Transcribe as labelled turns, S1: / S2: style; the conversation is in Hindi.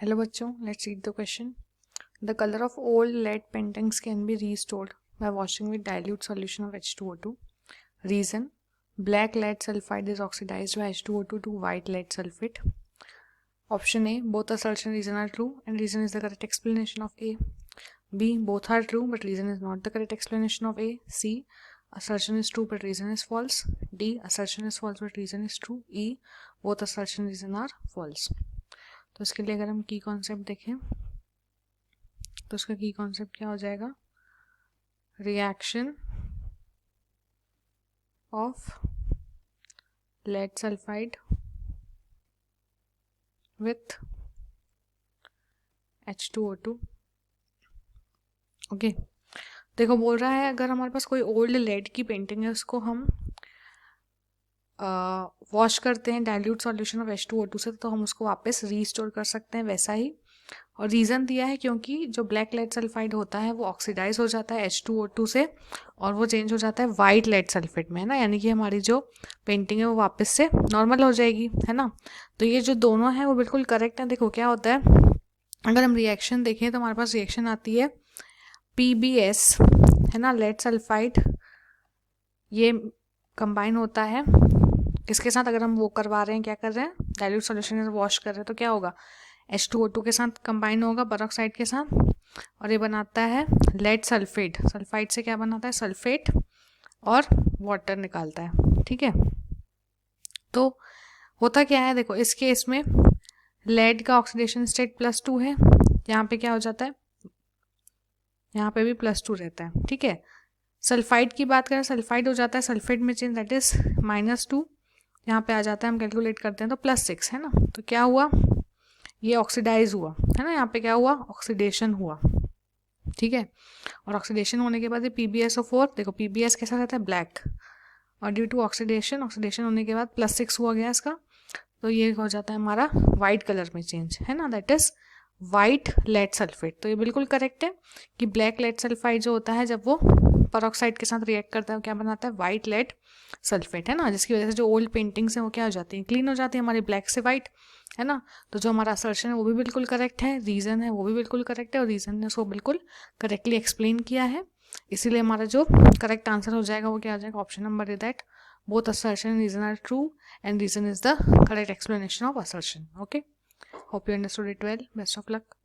S1: Hello बच्चों, let's read the question. The color of old lead paintings can be restored by washing with dilute solution of H2O2. Reason: black lead sulfide is oxidized by H2O2 to white lead sulfate. Option A, both assertion and reason are true and reason is the correct explanation of A. B, both are true but reason is not the correct explanation of A. C, assertion is true but reason is false. D, assertion is false but reason is true. E, both assertion and reason are false. तो इसके लिए अगर हम की कॉन्सेप्ट देखें तो उसका की कॉन्सेप्ट क्या हो जाएगा? Reaction of lead sulphide with H2O2. Okay, देखो बोल रहा है अगर हमारे पास कोई ओल्ड लेड की पेंटिंग है उसको हम वॉश करते हैं डाइल्यूट सॉल्यूशन ऑफ H2O2 से तो हम उसको वापस रीस्टोर कर सकते हैं वैसा ही. और रीज़न दिया है क्योंकि जो ब्लैक लेड सल्फाइड होता है वो ऑक्सीडाइज हो जाता है H2O2 से और वो चेंज हो जाता है वाइट लेड सल्फेट में, है ना. यानी कि हमारी जो पेंटिंग है वो वापस से नॉर्मल हो जाएगी, है ना. तो ये जो दोनों हैं वो बिल्कुल करेक्ट है. देखो क्या होता है, अगर हम रिएक्शन देखें तो हमारे पास रिएक्शन आती है PbS, है ना, लेड सल्फाइड. ये कंबाइन होता है इसके साथ, अगर हम वो करवा रहे हैं, क्या कर रहे हैं, डाइल्यूट सॉल्यूशन से वॉश कर रहे हैं तो क्या होगा, H2O2 के साथ कंबाइन होगा परऑक्साइड के साथ और ये बनाता है लेड सल्फेट. सल्फाइड से क्या बनाता है, सल्फेट और वाटर निकालता है. ठीक है, तो होता क्या है, देखो इस केस में लेड का ऑक्सीडेशन स्टेट +2 है. यहाँ पे क्या हो जाता है, यहाँ पे भी +2 रहता है. ठीक है, सल्फाइड की बात करें, सल्फाइड हो जाता है सल्फेट में चेंज, दैट इज -2. यहाँ पे आ जाता है, हम कैलकुलेट करते हैं तो +6, है ना. तो क्या हुआ, ये ऑक्सीडाइज हुआ, है ना. यहाँ पे क्या हुआ, ऑक्सीडेशन हुआ. ठीक है, और ऑक्सीडेशन होने के बाद ये PbSO4, देखो PbS कैसा रहता है, ब्लैक, और ड्यू टू ऑक्सीडेशन होने के बाद +6 हुआ गया इसका, तो ये हो जाता है हमारा वाइट कलर में चेंज, है ना, that is white lead sulphate. तो ये बिल्कुल करेक्ट है कि ब्लैक लेड सल्फाइड जो होता है जब वो परऑक्साइड के साथ रिएक्ट करता है क्या बनाता है, वाइट लेड सल्फेट, है ना. जिसकी वजह से जो ओल्ड पेंटिंग्स हैं वो क्या हो जाती हैं, क्लीन हो जाती है हमारी, ब्लैक से वाइट, है ना. तो जो हमारा असर्शन है वो भी बिल्कुल करेक्ट है, रीज़न है वो भी बिल्कुल करेक्ट है और रीज़न ने उसको बिल्कुल करेक्टली एक्सप्लेन किया है. इसीलिए हमारा जो करेक्ट आंसर हो जाएगा वो क्या हो जाएगा, option number A, that both assertion and reason are true and reason is the correct explanation of assertion. Okay, hope you understood it well. Best of luck.